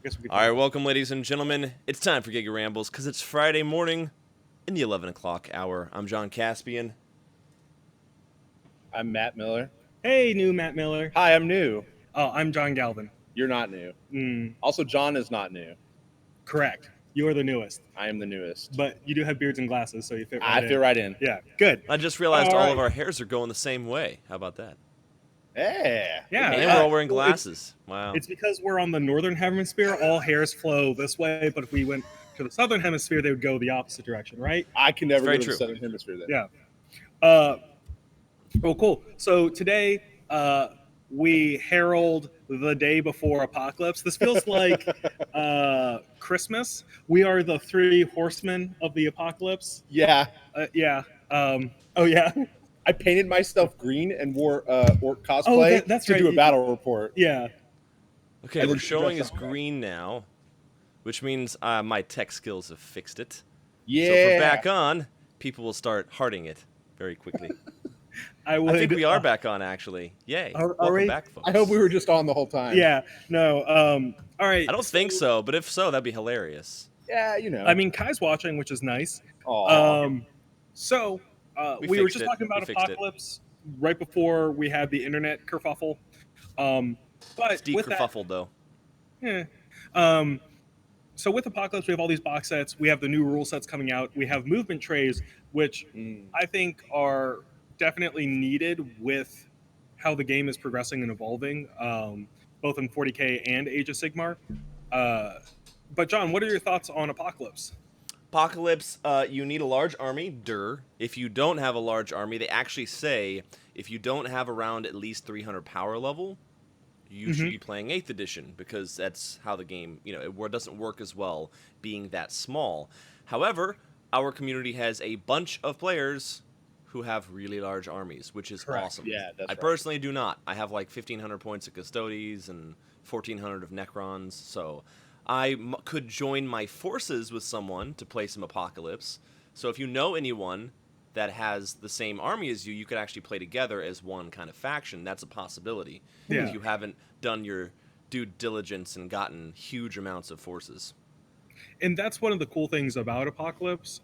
guess we could. All right, welcome, ladies and gentlemen. It's time for Giga Rambles because it's Friday morning in the 11 o'clock hour. I'm John Caspian. I'm Matt Miller. Hey, new Matt Miller. Hi, I'm new. Oh, I'm John Galvin. You're not new. Also, John is not new. Correct. You're the newest, I am the newest. but you do have beards and glasses, so you fit right in. I fit right in. Yeah, good. I just realized All all right. of our hairs are going the same way. How about that? Yeah. Yeah, And we're all wearing glasses. Wow. It's because we're on the northern hemisphere. All hairs flow this way, but if we went to the southern hemisphere, they would go the opposite direction, right? I can never Very go to true. the Southern Hemisphere then. Yeah. Oh, cool. So today, we herald the day before apocalypse. This feels like Christmas. We are the three horsemen of the apocalypse. Yeah. Yeah. Oh, yeah. I painted myself green and wore orc cosplay that's to right. do a battle report. Yeah. Okay, And we're then showing dress as up. green now, which means my tech skills have fixed it. Yeah. So if we're back on, people will start hearting it very quickly. I I think we are back on, actually. Yay. Are Welcome we? back, folks. I hope we were just on the whole time. Yeah. No. All right. I don't think so, but if so, that'd be hilarious. Yeah, you know. I mean, Kai's watching, which is nice. Aw. So We we were fixed just it. talking about We fixed it. apocalypse right before we had the internet kerfuffle. But It's with that, dekerfuffled, though. yeah. So with Apocalypse, we have all these box sets. We have the new rule sets coming out. We have movement trays, which I think are definitely needed with how the game is progressing and evolving, both in 40K and Age of Sigmar. But John, what are your thoughts on Apocalypse? Apocalypse, you need a large army, If you don't have a large army, they actually say if you don't have around at least 300 power level, you should be playing 8th edition because that's how the game, it doesn't work as well being that small. However, our community has a bunch of players who have really large armies, which is Correct. awesome. Yeah, that's I right. personally do not. I have like 1,500 points of Custodes and 1,400 of Necrons, so I could join my forces with someone to play some Apocalypse. So if you know anyone that has the same army as you, you could actually play together as one kind of faction. That's a possibility. Yeah. If you haven't done your due diligence and gotten huge amounts of forces. And that's one of the cool things about Apocalypse.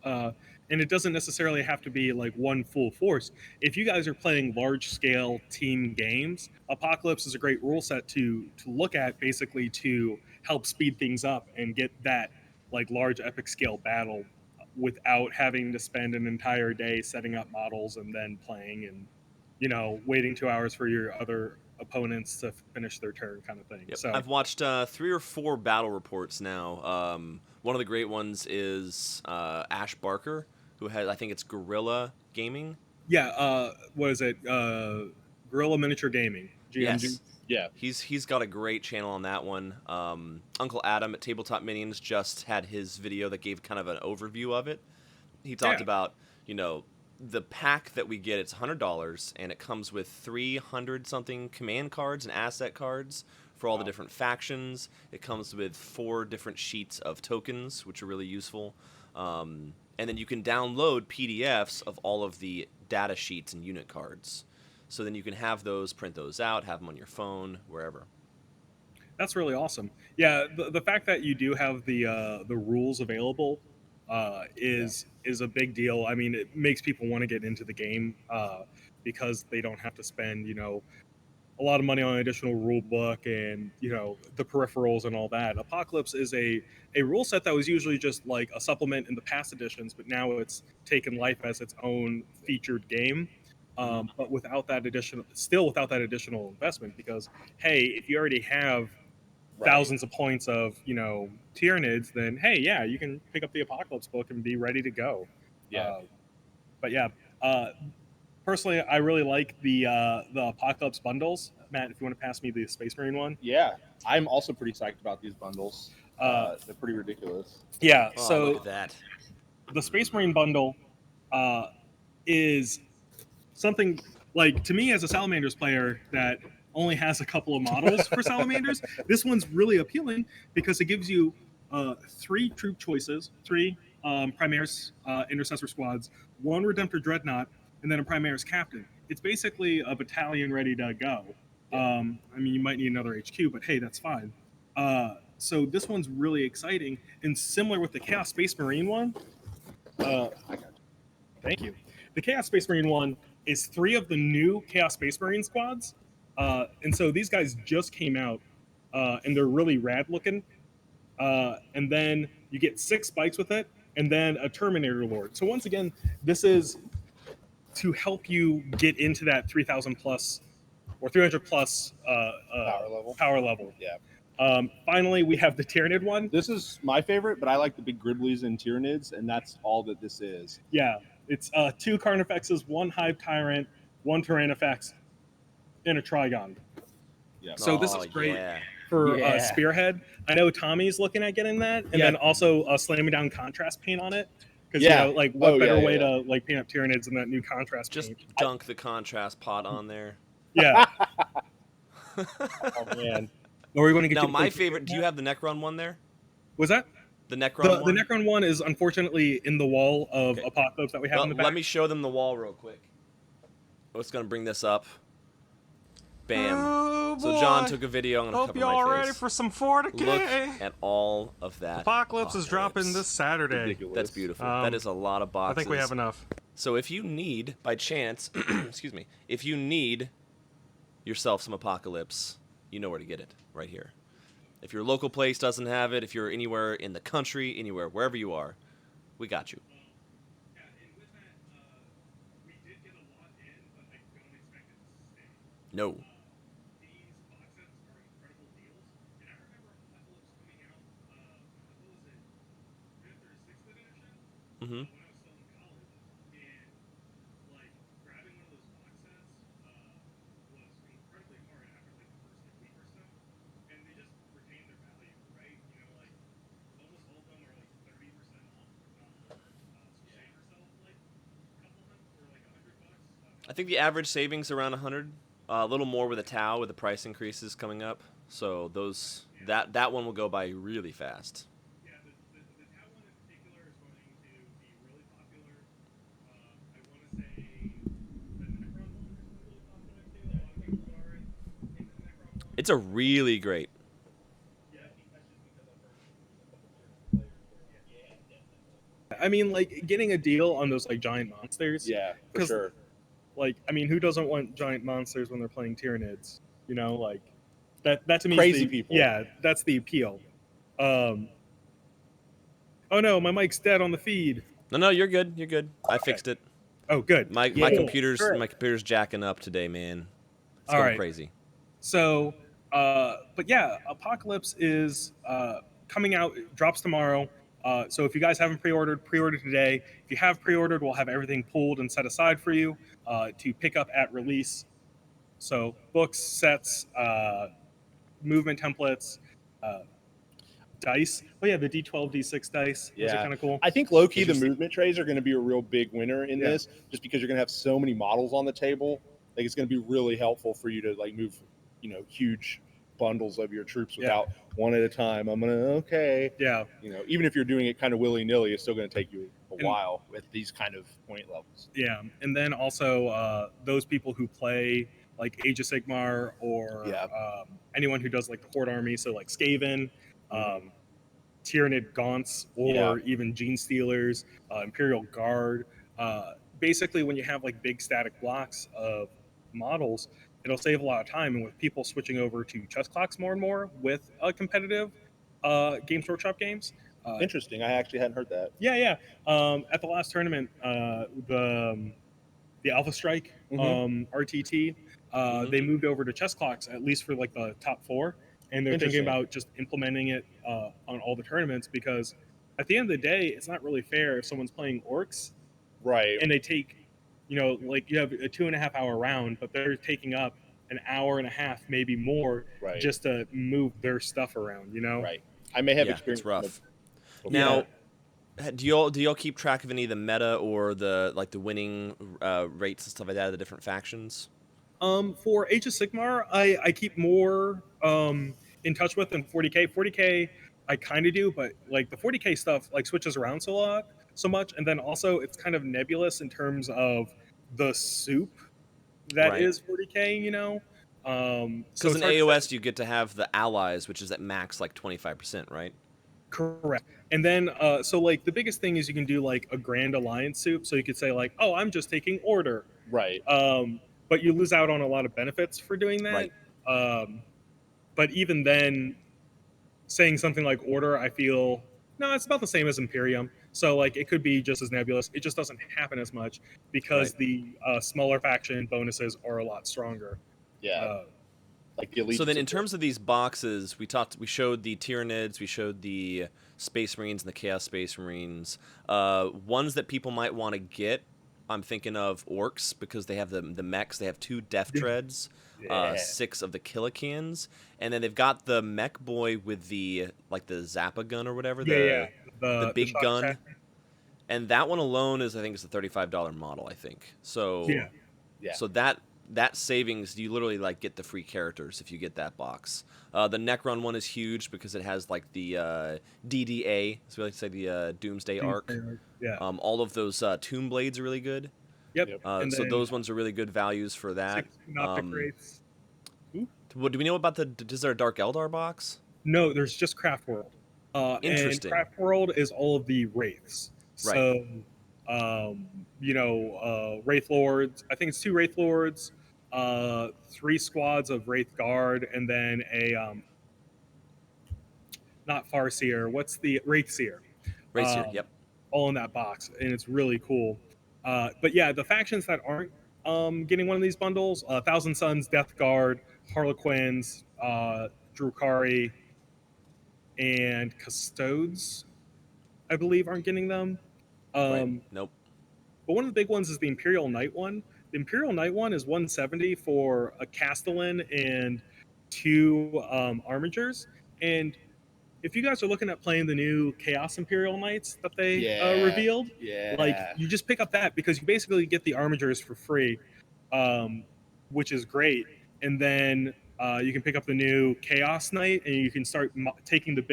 And it doesn't necessarily have to be like one full force. If you guys are playing large scale team games, Apocalypse is a great rule set to look at, basically to help speed things up and get that like large epic scale battle without having to spend an entire day setting up models and then playing and waiting 2 hours for your other opponents to finish their turn, kind of thing. Yep. So I've watched 3 or 4 battle reports now. One of the great ones is Ash Barker, who has, I think it's Guerrilla Gaming. yeah, what is it? Gorilla Miniature Gaming. GMG. Yes. Yeah. He's got a great channel on that one. Uncle Adam at Tabletop Minions just had his video that gave kind of an overview of it. He talked Yeah. about, the pack that we get. It's $100, and it comes with 300 something command cards and asset cards for all the different factions. It comes with 4 different sheets of tokens, which are really useful. And then you can download PDFs of all of the data sheets and unit cards. So then you can have those, print those out, have them on your phone, wherever. That's really awesome. Yeah, the fact that you do have the rules available is a big deal. I mean, it makes people want to get into the game because they don't have to spend a lot of money on an additional rule book and the peripherals and all that. Apocalypse is a rule set that was usually just like a supplement in the past editions, but now it's taken life as its own featured game. But without that additional investment, because hey, if you already have thousands of points of Tyranids, then hey, yeah, you can pick up the Apocalypse book and be ready to go. Yeah. But yeah, personally, I really like the Apocalypse bundles. Matt, if you want to pass me the Space Marine one. Yeah. I'm also pretty psyched about these bundles. They're pretty ridiculous. Yeah, Oh, so look at that. the Space Marine bundle is something like, to me as a Salamanders player that only has a couple of models for Salamanders, this one's really appealing because it gives you 3 troop choices, 3 Primaris Intercessor squads, 1 Redemptor Dreadnought, and then a Primaris Captain. It's basically a battalion ready to go. I mean, you might need another HQ, but hey, that's fine. So this one's really exciting and similar with the Chaos Space Marine one. Thank you. The Chaos Space Marine one is 3 of the new Chaos Space Marine squads, and so these guys just came out, and they're really rad looking. And then you get 6 bikes with it, and then a Terminator Lord. So once again, this is to help you get into that 3,000 plus or 300 plus Power level. Yeah. Finally, we have the Tyranid one. This is my favorite, but I like the big Griblies and Tyranids, and that's all that this is. Yeah, it's 2 Carnifexes, 1 Hive Tyrant, 1 Tyrannifex, and a Trigon. Yeah. So this is great Yeah. for Yeah. Spearhead. I know Tommy's looking at getting that, and then also slamming down contrast paint on it. Because Yeah. you know, like what better way yeah. to like paint up Tyranids than that new contrast Just paint? dunk the contrast pot on there. Yeah. Oh man. Or are we going to get Now, you to my play favorite. Do you have the Necron one there? Was that The Necron the one. Necron one is unfortunately in the wall of Okay. Apocalypse that we have Well, in the back. let me show them the wall real quick. I was gonna bring this up. Bam. Oh, So John boy. took a video. I'm gonna Hope cover y'all my ready face. for some 40K. Look at all of that. Apocalypse is dropping this Saturday. Ridiculous. That's beautiful. Um, that is a lot of I boxes. think we have enough. So if you need, by chance, excuse me, if you need yourself some Apocalypse, you know where to get it, right here. If your local place doesn't have it, if you're anywhere in the country, anywhere, wherever you are, we got you. Yeah, and with that, we did get a lot in, but I don't expect it to stay. No. These box sets are incredible deals, and I remember Apocalypse coming out. What was it? 5th or 6th edition? Mm-hmm. When I was still in college, and like grabbing one of those box sets was incredibly hard after like the first like, week or so, and they just retain their value, right? You know, like almost all of them are like 30% off, if not more. So save yourself like a couple hundred or like $100. I think the average savings around 100. A little more with a Tau with the price increases coming up. So those that one will go by really fast. Yeah, the Tau one in particular is going to be really popular. I want to say the Necron one is really popular too. A lot of people are into the Necron one. It's a really great. Yeah, I think that's just because I've heard a couple different players. I mean, like getting a deal on those like giant monsters. Yeah, for 'Cause, sure. Like, I mean, who doesn't want giant monsters when they're playing Tyranids? You know, like that to me is Crazy the, people. Yeah, that's the appeal. Oh no, my mic's dead on the feed. No, you're good. You're good. I fixed it. Oh, good. My Yeah. computer's jacking up today, man. It's All going right. crazy. So, but yeah, Apocalypse is coming out. It drops tomorrow. So if you guys haven't pre-ordered, pre-order today. If you have pre-ordered, we'll have everything pulled and set aside for you to pick up at release. So books, sets, movement templates, dice. Oh yeah, the D12, D6 dice. Those are Yeah. kind of cool. I think low key the Interesting. movement trays are going to be a real big winner in Yeah. this, just because you're going to have so many models on the table. Like it's going to be really helpful for you to like move, huge bundles of your troops without one at a time. Yeah. Even if you're doing it kind of willy nilly, it's still going to take you a And- while with these kind of point levels. Yeah, and then also those people who play like Age of Sigmar or Yeah. anyone who does like the Horde army, so like Skaven, Tyranid Gaunts, or Yeah. even Gene Stealers, Imperial Guard. Basically, when you have like big static blocks of models, it'll save a lot of time. And with people switching over to chess clocks more and more with competitive Games Workshop games. Interesting. I actually hadn't heard that. Yeah. At the last tournament, the Alpha Strike RTT, they moved over to chess clocks, at least for like the top 4, and they're thinking Interesting. about just implementing it on all the tournaments, because at the end of the day, it's not really fair if someone's playing orcs Right. and they take, like you have a 2.5 hour round, but they're taking up an hour and a half, maybe more, Right. just to move their stuff around. Right. I may have Yeah, experience it's rough. with- Now, do y'all keep track of any of the meta or the winning rates and stuff like that of the different factions? For Age of Sigmar, I keep more in touch with than 40K. 40K, I kind of do, but like the 40K stuff like switches around so much, and then also it's kind of nebulous in terms of the soup that Right. is 40K. Because in it's hard to say. AOS you get to have the allies, which is at max like 25%, right? Correct. And then, so like the biggest thing is you can do like a Grand Alliance soup. So you could say like, oh, I'm just taking order. Right. But you lose out on a lot of benefits for doing that. Right. But even then, saying something like order, I feel no, it's about the same as Imperium. So like it could be just as nebulous. It just doesn't happen as much because Right. the smaller faction bonuses are a lot stronger. Yeah. Uh, Like the So allegiance. then, in terms of these boxes, we showed the Tyranids, we showed the Space Marines and the Chaos Space Marines. Ones that people might want to get, I'm thinking of Orcs because they have the mechs. They have 2 Death Yeah. Treads, Yeah. 6 of the Killicans, and then they've got the Mech Boy with the Zappa gun or whatever, yeah. the The big shock gun. attack. And that one alone is, I think, it's a $35 model. I think so. Yeah. Yeah. So that savings, you literally like get the free characters if you get that box. The Necron one is huge because it has like the DDA, so we like to say the Doomsday Arc. Yeah. All of those Tomb Blades are really good. Yep. Yep. And So then those ones are really good values for that. 6 Synoptic Wraiths. What do we know about is there a Dark Eldar box? No, there's just Craft World. And Interesting. Craft World is all of the Wraiths. Right. So, Wraith Lords. I think it's 2 Wraith Lords, 3 squads of Wraith Guard, and then a not Farseer. What's the Wraith Seer? Right here. Yep. All in that box, and it's really cool. But yeah, the factions that aren't getting one of these bundles: Thousand Sons, Death Guard, Harlequins, Drukari, and Custodes, I believe, aren't getting them. Right. Nope. But one of the big ones is the Imperial Knight one. The Imperial Knight one is 170 for a Castellan and 2 Armigers. And if you guys are looking at playing the new Chaos Imperial Knights that they revealed, Yeah. like you just pick up that because you basically get the Armigers for free, which is great. And then you can pick up the new Chaos Knight, and you can start taking the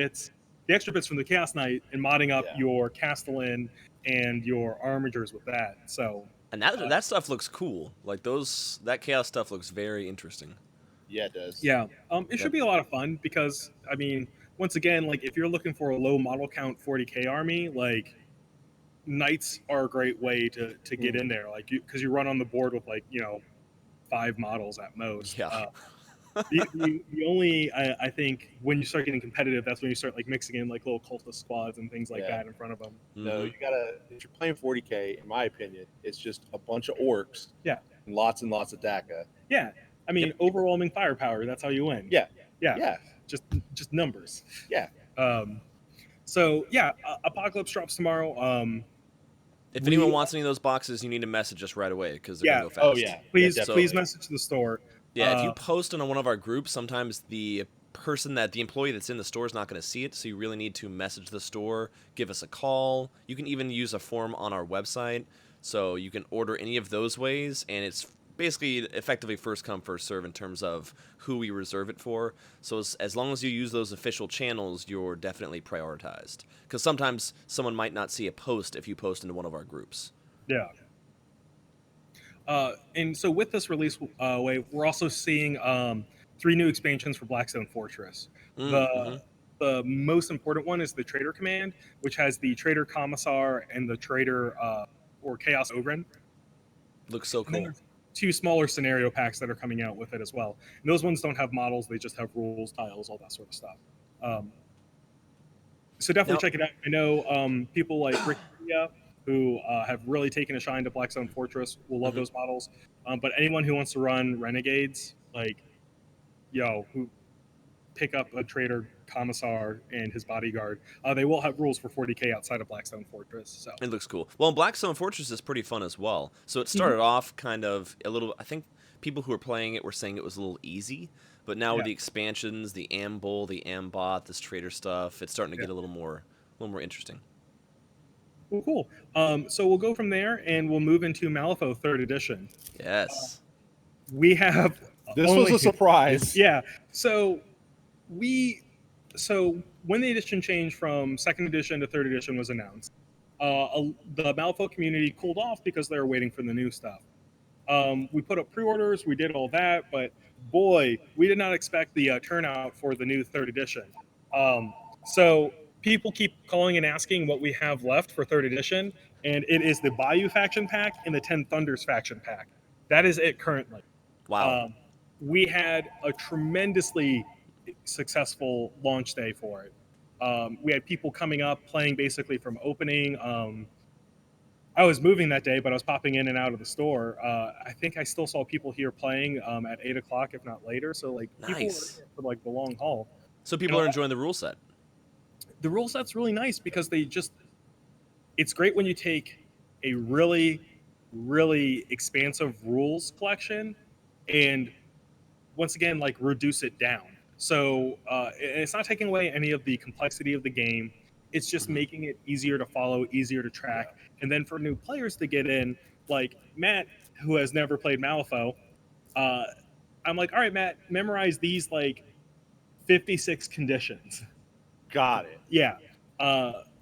extra bits from the Chaos Knight, and modding up Yeah. your Castellan and your Armigers with that. So, And that stuff looks cool. Like that Chaos stuff looks very interesting. Yeah, it does. yeah, it should be a lot of fun because, I mean, once again, like if you're looking for a low model count 40k army, like Knights are a great way to get in there, like because you run on the board with 5 models at most. Yeah. The only I think when you start getting competitive, that's when you start like mixing in like little cultist squads and things like Yeah. that in front of them. No, Mhm. you gotta. If you're playing 40k, in my opinion, it's just a bunch of orcs. Yeah. And lots of DACA. Yeah, I mean, overwhelming firepower. That's how you win. Yeah. yeah, Yeah. just numbers. Yeah. So yeah, Apocalypse drops tomorrow. If anyone wants any of those boxes, you need to message us right away because they're Yeah. gonna go fast. Oh yeah. Please, Yeah, please definitely. message the store. Yeah, if you post on one of our groups, sometimes the employee that's in the store is not going to see it, so you really need to message the store, give us a call. You can even use a form on our website, so you can order any of those ways, and it's basically effectively first come, first serve in terms of who we reserve it for. So as long as you use those official channels, you're definitely prioritized. Because sometimes someone might not see a post if you post into one of our groups. Yeah. And so with this release wave, we're also seeing 3 new expansions for Blackstone Fortress. Mm-hmm. The most important one is the Trader Command, which has the Trader Commissar and the Trader or Chaos Ogren. Looks so And then cool. there's 2 smaller scenario packs that are coming out with it as well. And those ones don't have models; they just have rules, tiles, all that sort of stuff. So definitely check it out. I know people like Rick Media, who have really taken a shine to Blackstone Fortress, will love those models. But anyone who wants to run Renegades, who pick up a Trader Commissar and his bodyguard, they will have rules for 40k outside of Blackstone Fortress. So It looks cool. Well, Blackstone Fortress is pretty fun as well. So it started off kind of a little. I think people who were playing it were saying it was a little easy, but now with the expansions, the Ambull, the Ambot, this trader stuff, it's starting to get a little more interesting. Well, cool. So we'll go from there, and we'll move into Malifaux 3rd Edition. Yes. We have This was a surprise. Yeah. So when the edition change from 2nd edition to 3rd edition was announced, the Malifaux community cooled off because they were waiting for the new stuff. We put up pre-orders, we did all that, but boy, we did not expect the turnout for the new third edition. So people keep calling and asking what we have left for third edition, and it is the Bayou faction pack and the 10 Thunders faction pack. That is it currently. Wow. We had a tremendously successful launch day for it. We had people coming up playing basically from opening. I was moving that day, but I was popping in and out of the store. I think I still saw people here playing at 8 o'clock, if not later. So like people were Nice. here for like the long haul. So people are enjoying the rule set. The rule set's really nice because it's great when you take a really, really expansive rules collection and once again, like reduce it down. So it's not taking away any of the complexity of the game. It's just making it easier to follow, easier to track. And then for new players to get in, like Matt, who has never played Malifaux, I'm like, all right, Matt, memorize these like 56 conditions. Got it. Yeah.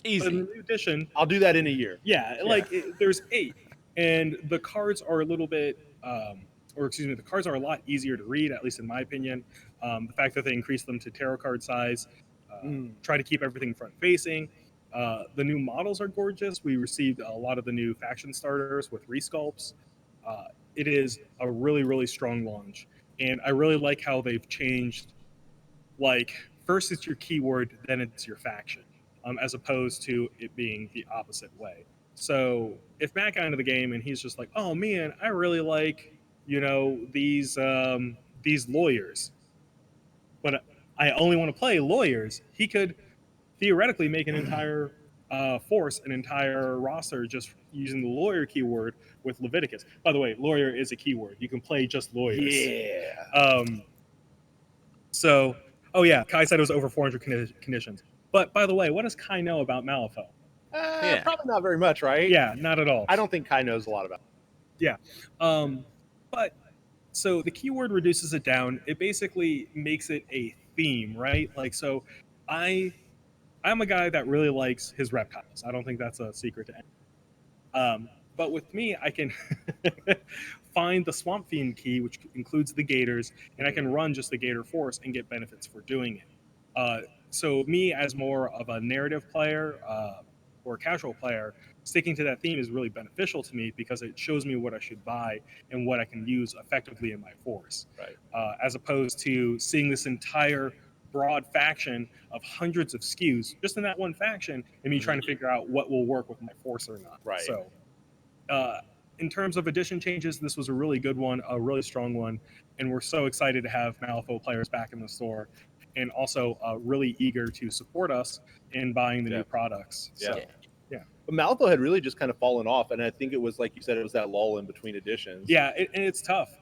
Easy. But in the new edition, I'll do that in a year. yeah, like there's 8, and the cards are a little bit, or excuse me, the cards are a lot easier to read, at least in my opinion. The fact that they increased them to tarot card size, try to keep everything front facing. The new models are gorgeous. We received a lot of the new faction starters with resculpts. It is a really, really strong launch, and I really like how they've changed. Like first it's your keyword, then it's your faction, as opposed to it being the opposite way. So if Matt got into the game and he's just like, "Oh man, I really like, these lawyers, but I only want to play lawyers," he could theoretically make an entire force, an entire roster just using the lawyer keyword with Leviticus. By the way, lawyer is a keyword. You can play just lawyers. Yeah. So, oh yeah, Kai said it was over 400 conditions. But by the way, what does Kai know about Malifaux? Yeah. Probably not very much, right? Yeah, not at all. I don't think Kai knows a lot about it. Yeah. But so the keyword reduces it down. It basically makes it a theme, right? Like so I'm a guy that really likes his reptiles. I don't think that's a secret to anyone. But with me, I can find the Swamp Fiend key, which includes the Gators, and I can run just the Gator Force and get benefits for doing it. So me, as more of a narrative player or a casual player, sticking to that theme is really beneficial to me because it shows me what I should buy and what I can use effectively in my force. Right. As opposed to seeing this entire broad faction of hundreds of SKUs just in that one faction and me trying to figure out what will work with my force or not. Right. So in terms of edition changes, this was a really good one, a really strong one, and we're so excited to have Malifaux players back in the store and also really eager to support us in buying the new products. So, Yeah. But Malifaux had really just kind of fallen off, and I think it was, like you said, it was that lull in between editions. yeah, and it's tough.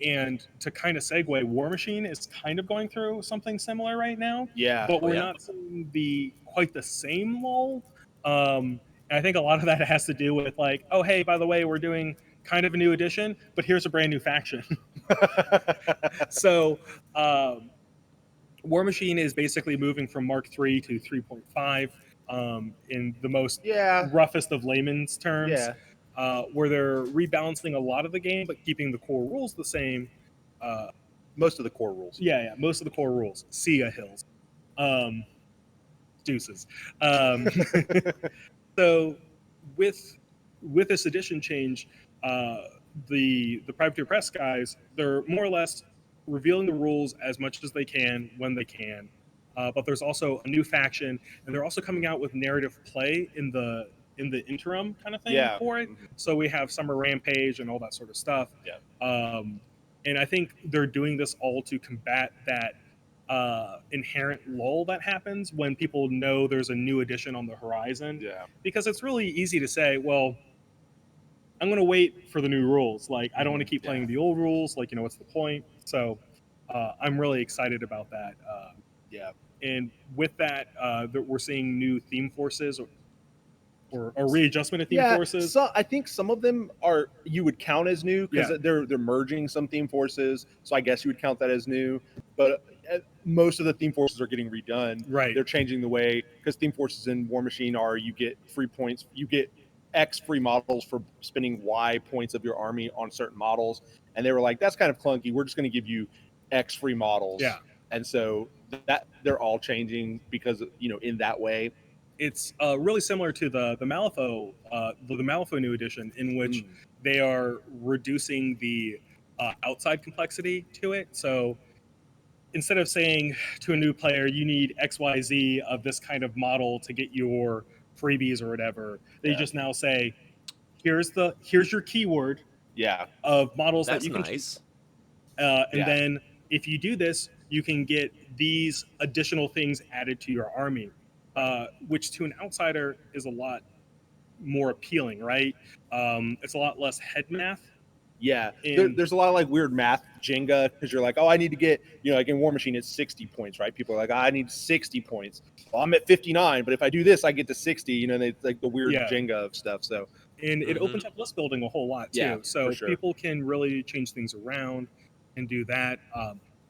And to kind of segue, War Machine is kind of going through something similar right now. Yeah. But we're not seeing quite the same lull. And I think a lot of that has to do with like, oh, hey, by the way, we're doing kind of a new edition, but here's a brand new faction. So War Machine is basically moving from Mark 3 to 3.5 in the most roughest of layman's terms. Where they're rebalancing a lot of the game, but keeping the core rules the same. Most of the core rules. Yeah, most of the core rules. See ya, Hills. Deuces. So with this edition change, the Privateer Press guys, they're more or less revealing the rules as much as they can when they can. But there's also a new faction, and they're also coming out with narrative play in the interim kind of thing for it. So we have Summer Rampage and all that sort of stuff. And I think they're doing this all to combat that inherent lull that happens when people know there's a new edition on the horizon. Because it's really easy to say, well, I'm going to wait for the new rules. Like, I don't want to keep playing the old rules. Like, what's the point? So I'm really excited about that. And with that, we're seeing new theme forces or readjustment of theme forces. So I think some of them you would count as new because they're merging some theme forces. So I guess you would count that as new. But most of the theme forces are getting redone. Right. They're changing the way, because theme forces in War Machine you get free points. You get X free models for spending Y points of your army on certain models, and they were like, that's kind of clunky. We're just going to give you X free models. Yeah. And so that they're all changing because in that way. It's really similar to the Malifaux the Malifaux new edition, in which they are reducing the outside complexity to it. So instead of saying to a new player, you need XYZ of this kind of model to get your freebies or whatever, they just now say, here's your keyword Yeah. of models that That's you can nice. and then if you do this, you can get these additional things added to your army, which to an outsider is a lot more appealing, right? It's a lot less head math. Yeah, And there's a lot of like weird math Jenga, because you're like, oh, I need to get, like in War Machine, it's 60 points, right? People are like, I need 60 points. Well, I'm at 59, but if I do this, I get to 60. They like the weird Yeah. Jenga of stuff. So, and it opens up list building a whole lot too. Yeah, So for sure. people can really change things around and do that.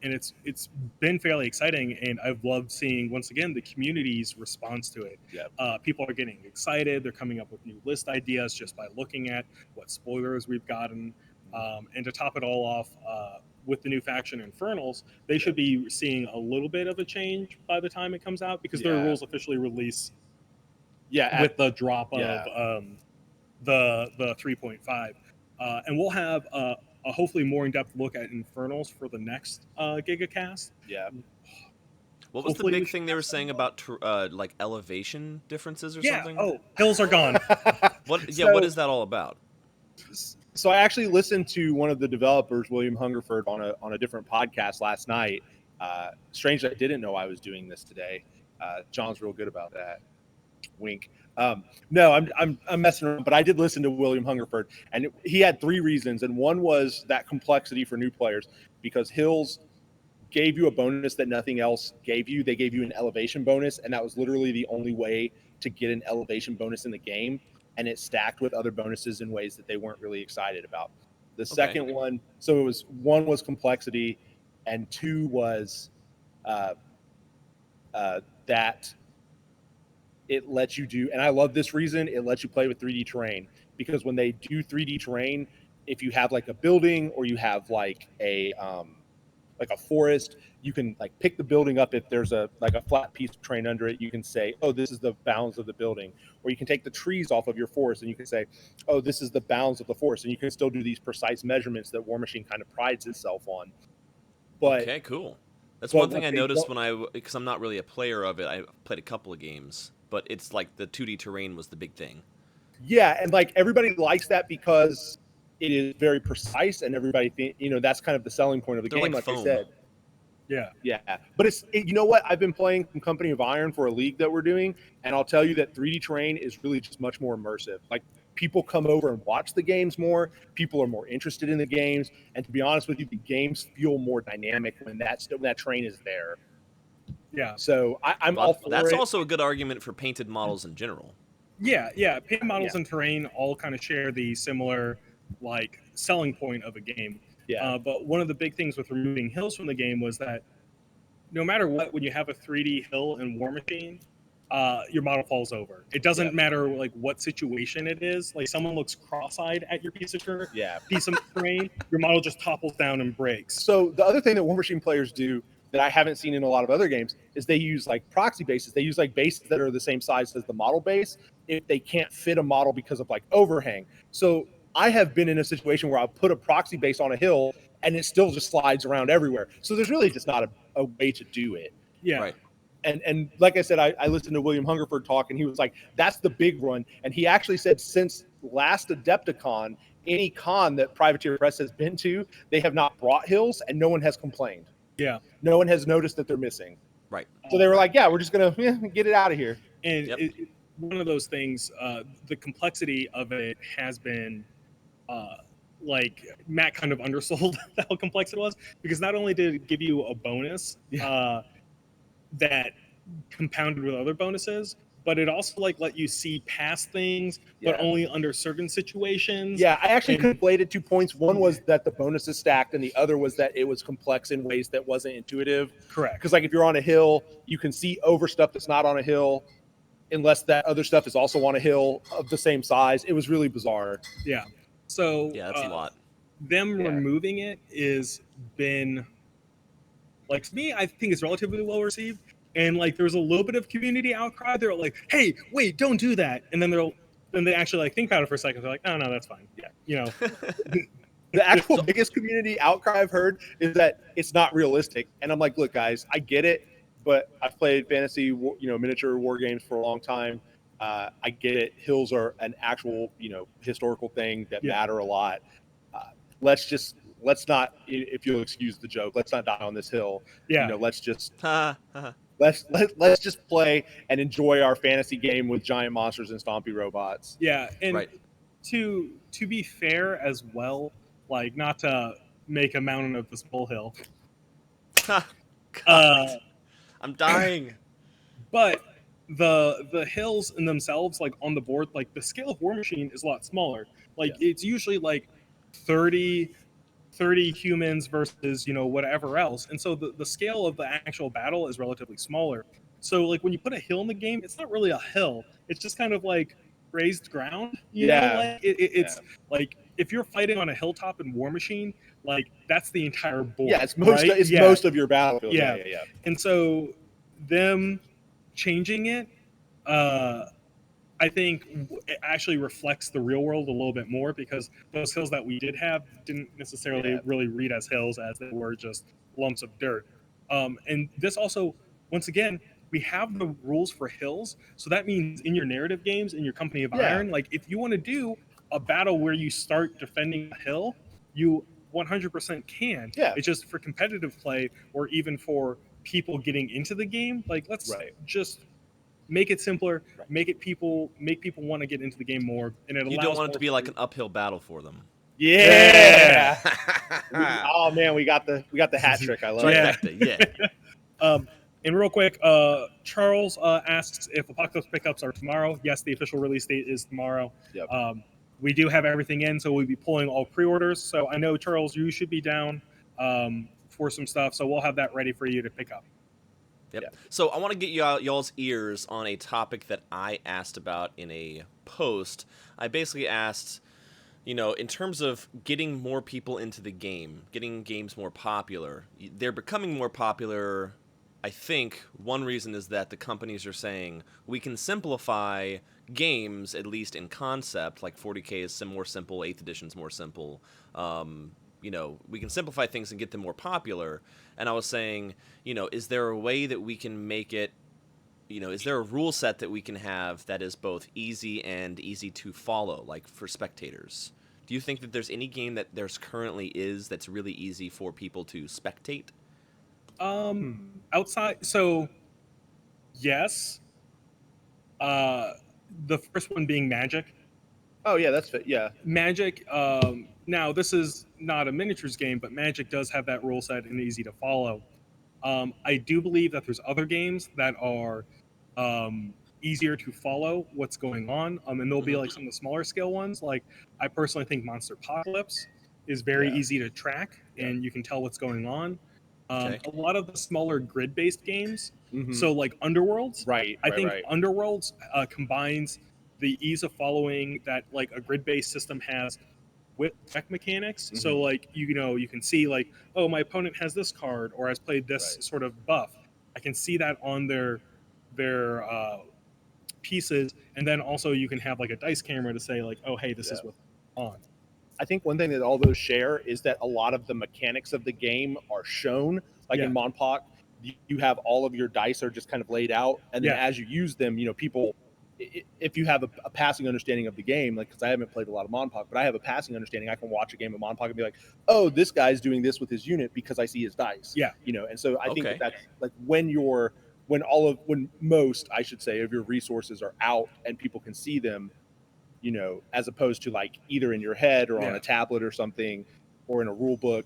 And it's been fairly exciting, and I've loved seeing once again the community's response to it. Yeah. People are getting excited. They're coming up with new list ideas just by looking at what spoilers we've gotten. And to top it all off, with the new faction Infernals, they should be seeing a little bit of a change by the time it comes out, because their rules officially release with the drop of the 3.5. And we'll have a hopefully more in-depth look at Infernals for the next GigaCast. Yeah. What was the big thing they were saying about like elevation differences or something? Oh, hills are gone. What is that all about? So I actually listened to one of the developers, William Hungerford, on a different podcast last night. Strange, I didn't know I was doing this today. John's real good about that. Wink. No, I'm messing around, but I did listen to William Hungerford, and he had 3 reasons, and one was that complexity for new players, because hills gave you a bonus that nothing else gave you. They gave you an elevation bonus, and that was literally the only way to get an elevation bonus in the game, and it stacked with other bonuses in ways that they weren't really excited about. The second one, so it was 1 was complexity, and 2 was that it lets you do, and I love this reason, it lets you play with 3D terrain, because when they do 3D terrain, if you have like a building or you have like a forest, you can like pick the building up. If there's a flat piece of terrain under it, you can say, oh, this is the bounds of the building. Or you can take the trees off of your forest and you can say, oh, this is the bounds of the forest. And you can still do these precise measurements that War Machine kind of prides itself on. But okay, cool. That's one thing I noticed because I'm not really a player of it. I played a couple of games, but it's like the 2D terrain was the big thing. Yeah, and like everybody likes that because it is very precise, and everybody that's kind of the selling point of the game, like I said. Yeah, but you know what? I've been playing some Company of Iron for a league that we're doing, and I'll tell you that 3D terrain is really just much more immersive. Like, people come over and watch the games more. People are more interested in the games, and to be honest with you, the games feel more dynamic when that terrain is there. Yeah. So I'm all for it. That's also a good argument for painted models in general. Yeah. Painted models and terrain all kind of share the similar like selling point of a game. Yeah. But one of the big things with removing hills from the game was that no matter what, when you have a 3D hill in War Machine, your model falls over. It doesn't matter like what situation it is. Like, someone looks cross-eyed at your piece of terrain, your model just topples down and breaks. So the other thing that War Machine players do that I haven't seen in a lot of other games is they use like proxy bases. They use like bases that are the same size as the model base if they can't fit a model because of like overhang. So I have been in a situation where I'll put a proxy base on a hill and it still just slides around everywhere. So there's really just not a way to do it. Yeah. Right. And like I said, I listened to William Hungerford talk, and he was like, that's the big one. And he actually said since last Adepticon, any con that Privateer Press has been to, they have not brought hills, and no one has complained. Yeah. No one has noticed that they're missing. Right. So they were like, yeah, we're just going to get it out of here. And one of those things, the complexity of it has been, like, Matt kind of undersold how complex it was, because not only did it give you a bonus that compounded with other bonuses, but it also like let you see past things, but only under certain situations. Yeah, I actually conflated 2 points. One was that the bonus is stacked, and the other was that it was complex in ways that wasn't intuitive. Correct. Because like if you're on a hill, you can see over stuff that's not on a hill unless that other stuff is also on a hill of the same size. It was really bizarre. Yeah. So Yeah, that's a lot. Them Yeah. removing it is been like, to me, I think it's relatively well received. And like there's a little bit of community outcry. They're like, "Hey, wait, don't do that." And then they actually like think about it for a second. They're like, "Oh no, that's fine." Yeah, you know. The actual biggest community outcry I've heard is that it's not realistic. And I'm like, look, guys, I get it, but I've played fantasy, miniature war games for a long time. I get it. Hills are an actual, historical thing that Yeah. matter a lot. Uh, let's not, if you'll excuse the joke, let's not die on this hill. Yeah. Let's just Ha, ha. let's just play and enjoy our fantasy game with giant monsters and stompy robots. Yeah, and Right. to be fair as well, like not to make a mountain of this molehill, Ha. God, uh, I'm dying. but the hills in themselves, like on the board, like the scale of War Machine is a lot smaller. Like it's usually like 30 humans versus whatever else, and so the scale of the actual battle is relatively smaller. So like when you put a hill in the game, it's not really a hill, it's just kind of like raised ground, like it's like if you're fighting on a hilltop in War Machine, like that's the entire board. Yeah, it's most right? most of your battlefield. Yeah. Yeah. And so them changing it, I think it actually reflects the real world a little bit more, because those hills that we did have didn't necessarily really read as hills, as they were just lumps of dirt. And this also, once again, we have the rules for hills, so that means in your narrative games, in your Company of Iron, like if you want to do a battle where you start defending a hill, you 100% can. Yeah. It's just for competitive play, or even for people getting into the game, like let's just make it simpler, make people want to get into the game more, and it You allows don't want it to more be like an uphill battle for them. Yeah. Oh man, we got the hat trick. I love it. Yeah. And real quick, Charles asks if Apocalypse pickups are tomorrow. Yes, the official release date is tomorrow. Yep. We do have everything in, so we'll be pulling all pre-orders. So I know, Charles, you should be down for some stuff, so we'll have that ready for you to pick up. Yep. Yeah. So I want to get y'all's ears on a topic that I asked about in a post. I basically asked, in terms of getting more people into the game, getting games more popular, they're becoming more popular. I think one reason is that the companies are saying we can simplify games, at least in concept, like 40K is more simple, 8th edition is more simple. We can simplify things and get them more popular. And I was saying, is there a way that we can make it, is there a rule set that we can have that is both easy and easy to follow, like for spectators? Do you think that there's any game that there's currently is that's really easy for people to spectate? Outside, so yes. The first one being Magic. Oh yeah, that's fit. Yeah, Magic. Now this is not a miniatures game, but Magic does have that rule set and easy to follow. I do believe that there's other games that are easier to follow what's going on, and there'll be like some of the smaller scale ones. Like I personally think Monster Apocalypse is very easy to track, and you can tell what's going on. A lot of the smaller grid-based games, so like Underworlds, I think Underworlds combines the ease of following that like a grid-based system has with tech mechanics. So like you can see like, oh, my opponent has this card or has played this sort of buff. I can see that on their pieces, and then also you can have like a dice camera to say like, oh, hey, this is what's on. I think one thing that all those share is that a lot of the mechanics of the game are shown. Like in Monpoc, you have all of your dice are just kind of laid out, and then as you use them, people, if you have a passing understanding of the game, like, because I haven't played a lot of Monpoc, but I have a passing understanding, I can watch a game of Monpoc and be like, oh, this guy's doing this with his unit because I see his dice. And so I think that's like when most, I should say, of your resources are out and people can see them, as opposed to like either in your head or on a tablet or something, or in a rule book,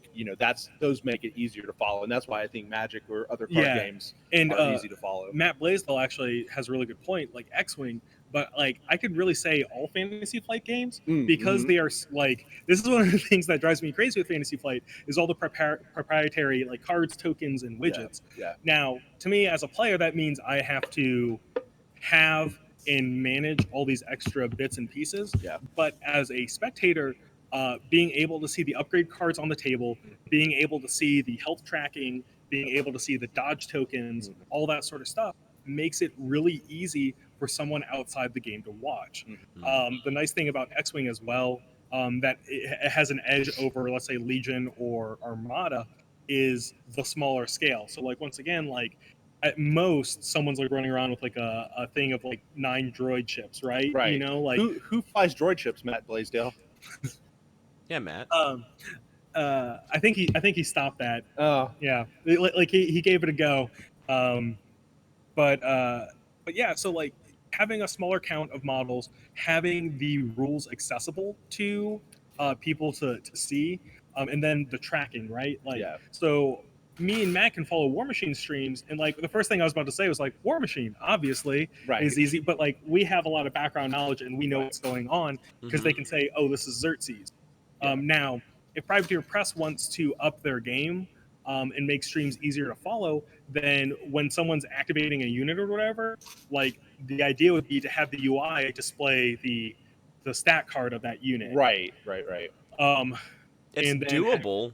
those make it easier to follow. And that's why I think Magic or other card games are easy to follow. Matt Blaisdell actually has a really good point, like X-Wing, but like I could really say all Fantasy Flight games, because they are like, this is one of the things that drives me crazy with Fantasy Flight is all the proprietary like cards, tokens, and widgets. Now, to me as a player, that means I have to have and manage all these extra bits and pieces. Yeah. But as a spectator, being able to see the upgrade cards on the table, being able to see the health tracking, being able to see the dodge tokens, all that sort of stuff makes it really easy for someone outside the game to watch. The nice thing about X-Wing as well, that it has an edge over, let's say, Legion or Armada, is the smaller scale. So, like, once again, like, at most, someone's like running around with like a thing of like 9 droid chips, right? Right. You know, like who flies droid ships, Matt Blaisdell? Yeah, Matt. I think he stopped that. Oh, Yeah, like he gave it a go. Um, but yeah, so like having a smaller count of models, having the rules accessible to people to see, and then the tracking, right? Like, yeah. so me and Matt can follow War Machine streams, and like the first thing I was about to say was like War Machine obviously Right. is easy, but like we have a lot of background knowledge and we know what's going on because they can say, oh, this is Xerxes. Yeah. Now, if Privateer Press wants to up their game and make streams easier to follow, then when someone's activating a unit or whatever, like the idea would be to have the UI display the stat card of that unit. Right. It's and then doable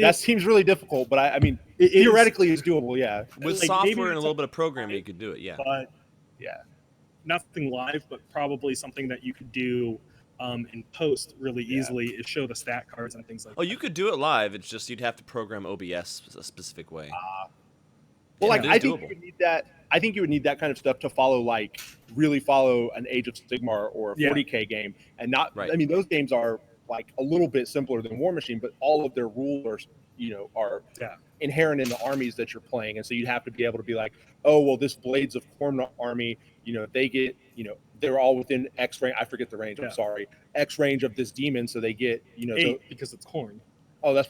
That seems really difficult, but I mean, theoretically, it's doable. Yeah. with like, maybe software and a it's little bit of programming. You could do it. Yeah. but Yeah. nothing live, but probably something that you could do in post really easily is show the stat cards and things like Oh, that. you could do it live. It's just you'd have to program OBS a specific way. Well, Yeah, like it is I think doable. you would need that. I think you would need that kind of stuff to really follow an Age of Sigmar or a Yeah. 40K game, and not. Right. I mean, those games are like a little bit simpler than War Machine, but all of their rules are Yeah. inherent in the armies that you're playing, and so you'd have to be able to be like, oh, well, this Blades of Corn army, they get, they're all within X range. I forget the range. Yeah. I'm sorry, X range of this demon, so they get, 8 because it's corn. Oh, it's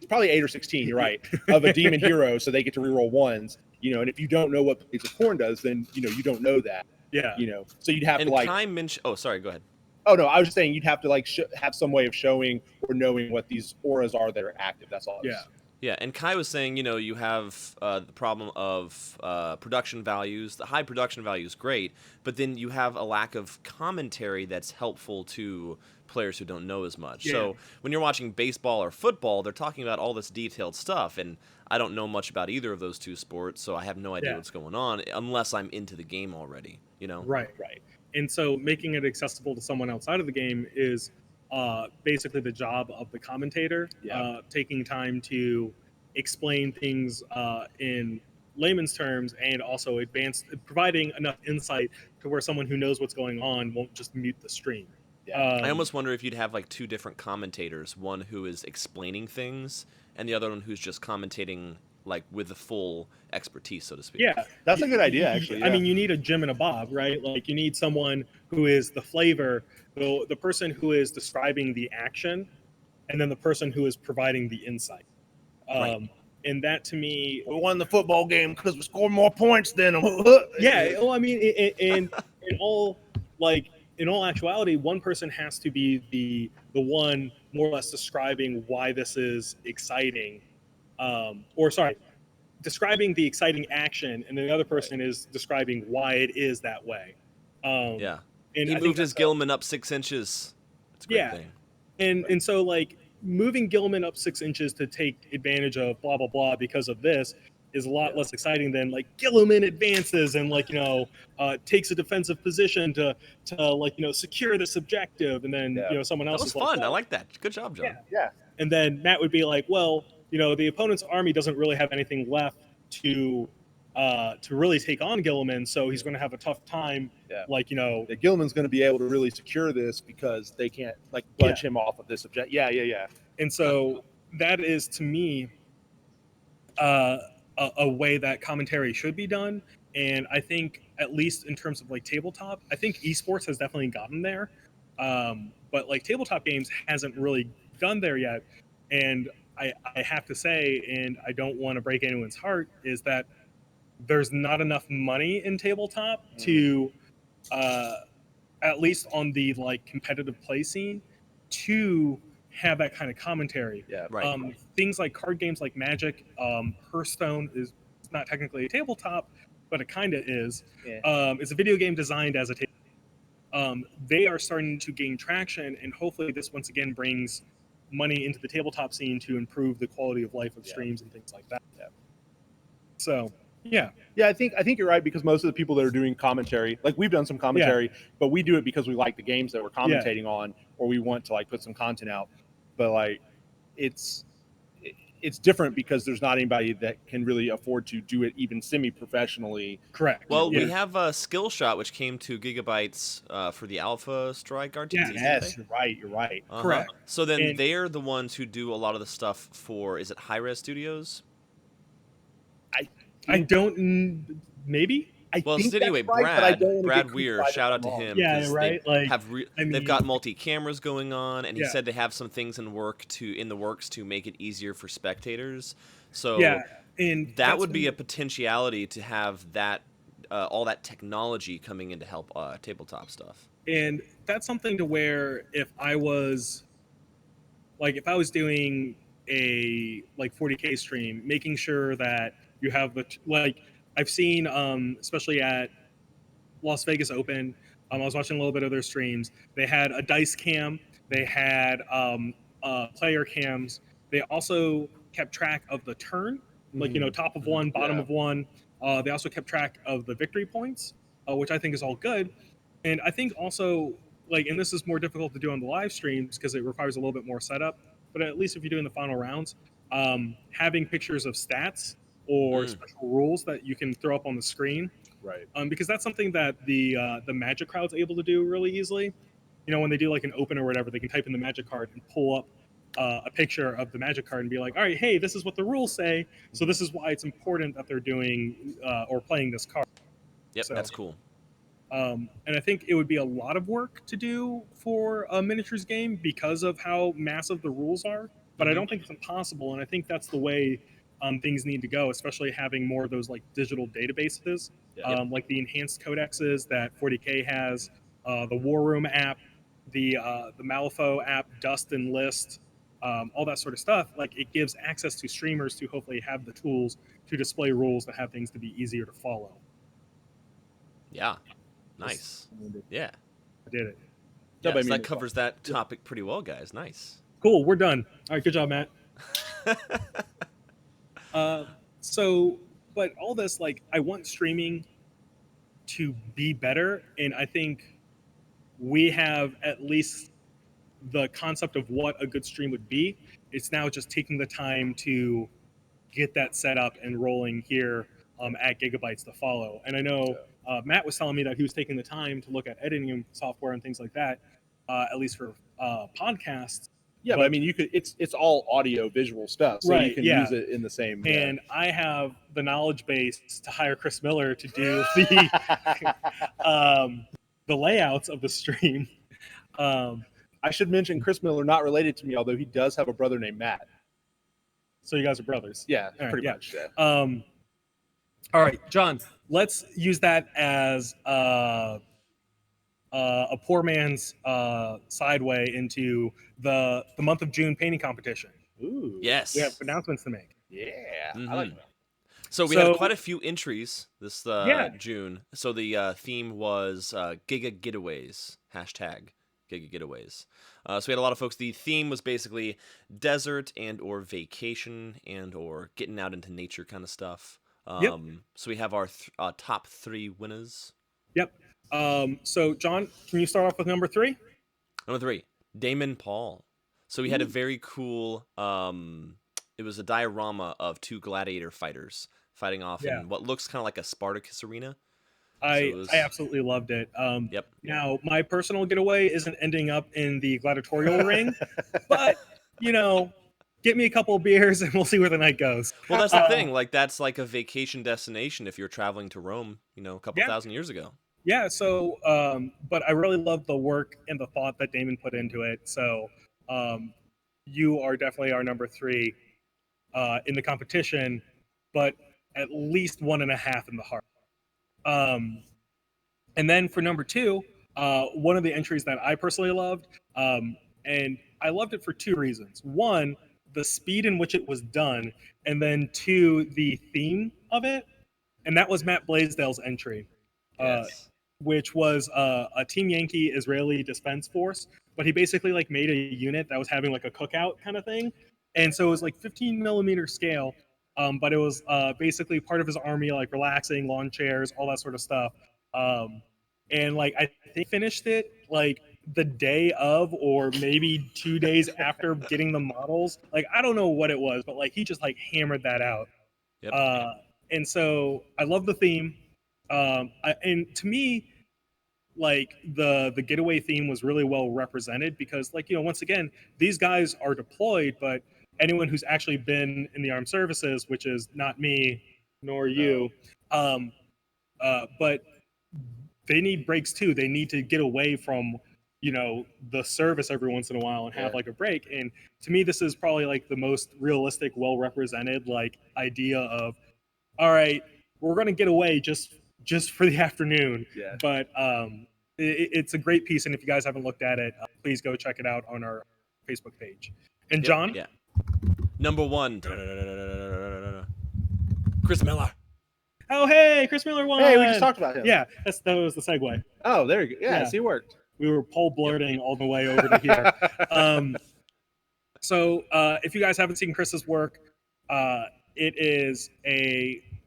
probably 8 or 16. You're right, of a demon hero, so they get to reroll ones. And if you don't know what Blades of Corn does, then you don't know that. Yeah. So you'd have And to like. Kai mentioned. Oh, sorry. Go ahead. Oh no, I was just saying you'd have to like have some way of showing or knowing what these auras are that are active. That's all. Yeah. Yeah, and Kai was saying, you have the problem of production values. The high production value is great, but then you have a lack of commentary that's helpful to players who don't know as much. Yeah. So when you're watching baseball or football, they're talking about all this detailed stuff, and I don't know much about either of those two sports, so I have no idea what's going on unless I'm into the game already, Right. And so making it accessible to someone outside of the game is basically the job of the commentator, taking time to explain things in layman's terms and also providing enough insight to where someone who knows what's going on won't just mute the stream. I almost wonder if you'd have like two different commentators, one who is explaining things and the other one who's just commentating like with the full expertise, so to speak. Yeah, that's a good idea, actually. I mean, you need a Jim and a Bob, right? Like you need someone who is the flavor, the person who is describing the action, and then the person who is providing the insight. Right. And that to me, we won the football game because we scored more points than them. Yeah. Well, I mean, in all actuality, one person has to be the one more or less describing why this is exciting. Describing the exciting action, and the other person is describing why it is that way. Yeah. And he moved his Gilman up 6 inches. It's a great thing. And so like moving Gilman up 6 inches to take advantage of blah blah blah because of this is a lot less exciting than like Gilman advances and like takes a defensive position to like secure this objective, and then someone else that was is fun. like, I like that. Good job, John. Yeah. And then Matt would be like, well, the opponent's army doesn't really have anything left to really take on Gilliman, so he's going to have a tough time. Yeah. Like that Gilliman's going to be able to really secure this because they can't like budge him off of this object. Yeah. And so that is to me a way that commentary should be done. And I think at least in terms of like tabletop, I think esports has definitely gotten there, but like tabletop games hasn't really gone there yet. And I have to say, and I don't want to break anyone's heart, is that there's not enough money in tabletop to, at least on the like competitive play scene, to have that kind of commentary. Yeah. Things like card games like Magic, Hearthstone is not technically a tabletop, but it kind of is. Yeah. It's a video game designed as a table. They are starting to gain traction, and hopefully, this once again brings money into the tabletop scene to improve the quality of life of streams and things like that. Yeah. So, yeah, Yeah, I think you're right, because most of the people that are doing commentary, like we've done some commentary, but we do it because we like the games that we're commentating on, or we want to like put some content out. But like, it's different because there's not anybody that can really afford to do it even semi-professionally. correct. Well, yeah. we have a skill shot which came to Gigabytes for the Alpha Strike RTTs. Yeah. didn't Yes, they? you're right. You're right. Correct. So then And- they're the ones who do a lot of the stuff for, is it High Res Studios? I don't. Maybe. Well, think so anyway, that's right, but I Brad, don't wanna Brad get Weir, crucified shout if out to I'm wrong. him. Yeah, 'cause right, They like, have I they've mean- got multi cameras going on, and he Yeah. said they have some things in the works to make it easier for spectators. So Yeah, and that that's would be a when- potentiality to have that all that technology coming in to help tabletop stuff. And that's something to where if I was doing a like 40K stream, making sure that you have like I've seen especially at Las Vegas Open, I was watching a little bit of their streams. They had a dice cam, they had player cams. They also kept track of the turn, like top of one, bottom of one. They also kept track of the victory points, which I think is all good. And I think also, like, and this is more difficult to do on the live streams because it requires a little bit more setup. But at least if you're doing the final rounds, having pictures of stats or special rules that you can throw up on the screen, Right. because that's something that the Magic crowd's able to do really easily. When they do like an open or whatever, they can type in the Magic card and pull up a picture of the Magic card and be like, all right, hey, this is what the rules say. So this is why it's important that they're doing or playing this card. Yep, So- that's cool. And I think it would be a lot of work to do for a miniatures game because of how massive the rules are. But I don't think it's impossible, and I think that's the way things need to go, especially having more of those like digital databases, like the enhanced codexes that 40K has, the War Room app, the Malifaux app, Dust and List, all that sort of stuff. Like it gives access to streamers to hopefully have the tools to display rules to have things to be easier to follow. Yeah, nice. Yeah, I did it. No, yeah, but I so mean- that covers that topic pretty well, guys. Nice. Cool, we're done. All right, good job, Matt. But all this, like, I want streaming to be better, and I think we have at least the concept of what a good stream would be. It's now just taking the time to get that set up and rolling here at Gigabytes to follow. And I know Matt was telling me that he was taking the time to look at editing software and things like that, at least for podcasts. Yeah, but I mean, you could. It's all audio, visual stuff, so you Right, can yeah. use it in the same. And I have the knowledge base to hire Chris Miller to do the layouts of the stream. I should mention Chris Miller, not related to me, although he does have a brother named Matt. So you guys are brothers. Yeah, All right, pretty yeah. much. Yeah. All right, John, let's use that as a poor man's sideway into the month of June painting competition. Ooh. Yes. We have announcents to make. Yeah. Mhm. I like that. So we So- had quite a few entries this Yeah. June. So the theme was Giga Getaways, hashtag Giga Getaways. So we had a lot of folks. The theme was basically desert and or vacation and or getting out into nature kind of stuff. So we have our top 3 winners. Yep. So, John, can you start off with number 3? Number 3, Damon Paul. So we had a very cool. It was a diorama of 2 gladiator fighters fighting off Yeah. in what looks kind of like a Spartacus arena. I was- absolutely loved it. Yep. Now, my personal getaway isn't ending up in the gladiatorial ring, but, get me a couple of beers and we'll see where the night goes. Well, that's the thing. Like, that's like a vacation destination if you're traveling to Rome, a couple Yeah. thousand years ago. Yeah, so, but I really love the work and the thought that Damon put into it. So, you are definitely our number 3 in the competition, but at least 1.5 in the heart. And then for number 2, one of the entries that I personally loved, and I loved it for 2 reasons. One, the speed in which it was done, and then 2, the theme of it. and that was Matt Blaisdell's entry, Yes. which was a Team Yankee Israeli Defense Force. But he basically like made a unit that was having like a cookout kind of thing, and so it was like 15 millimeter scale. But it was basically part of his army, like relaxing, lawn chairs, all that sort of stuff. And like I think finished it like the day of, or maybe 2 days after getting the models. Like I don't know what it was, but like he just like hammered that out. Yep. And so I love the theme. And to me, like the getaway theme was really well represented because, like, once again, these guys are deployed, but anyone who's actually been in the armed services, which is not me nor you, but they need breaks too. They need to get away from the service every once in a while and have like a break. And to me, this is probably like the most realistic, well represented like idea of, all right, we're going to get away just for the afternoon. Yeah. But it's a great piece, and if you guys haven't looked at it, please go check it out on our Facebook page. And John, Yeah. Number 1. Chris Miller. oh hey, Chris Miller won. Hey, we just talked about him. Yeah, that was the segue. Oh, there you go. Yeah, Yeah. see, it worked. We were pole blurting all the way over to here. So if you guys haven't seen Chris's work, it is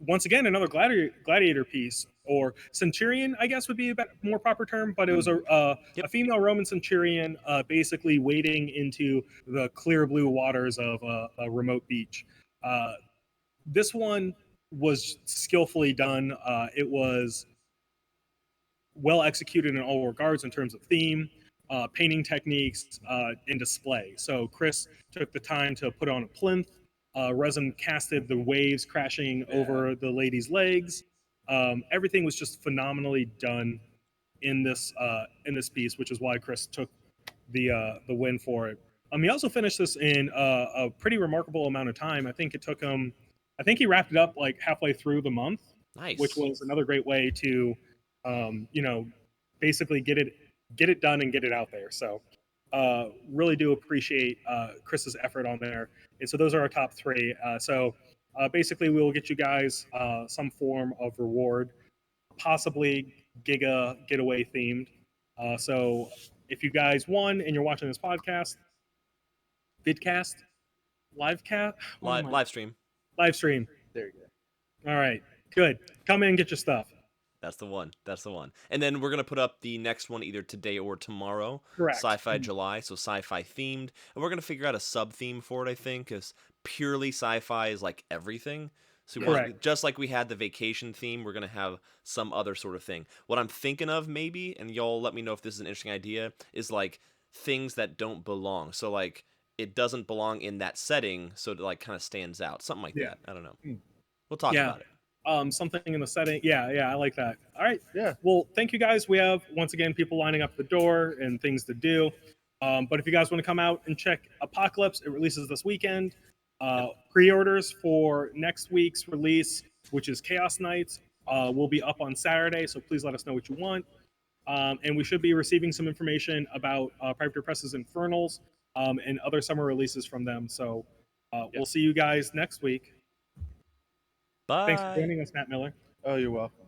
once again another gladiator piece, or centurion, I guess would be a more proper term, but it was a female Roman centurion basically wading into the clear blue waters of a remote beach. This one was skillfully done. It was well executed in all regards in terms of theme, painting techniques, and display. So Chris took the time to put on a plinth, resin casted the waves crashing over the lady's legs. Everything was just phenomenally done in this piece, which is why Chris took the win for it. He also finished this in a pretty remarkable amount of time. I think it took him. I think he wrapped it up like halfway through the month. Nice. Which was another great way to, basically get it done and get it out there. So, really do appreciate Chris's effort on there. And so those are our top 3. Basically, we will get you guys some form of reward, possibly Giga Getaway themed. So if you guys won and you're watching this podcast, vidcast, live stream. Live stream. There you go. All right, good. Come in and get your stuff. That's the one. And then we're going to put up the next one either today or tomorrow. Correct. Sci-Fi July, so sci-fi themed. And we're going to figure out a sub-theme for it, I think, because purely sci-fi is like everything. So just like we had the vacation theme, we're going to have some other sort of thing. What I'm thinking of maybe, and y'all let me know if this is an interesting idea, is like things that don't belong. So like it doesn't belong in that setting, so it like kind of stands out. Something like that. I don't know. We'll talk about it. Something in the setting. Yeah, I like that. All right. Yeah. Well, thank you guys. We have, once again, people lining up the door and things to do. But if you guys want to come out and check Apocalypse, it releases this weekend. Pre-orders for next week's release, which is Chaos Knights, will be up on Saturday. So please let us know what you want. And we should be receiving some information about Piper Press's Infernals and other summer releases from them. So we'll see you guys next week. Bye. Thanks for joining us, Matt Miller. Oh, you're welcome.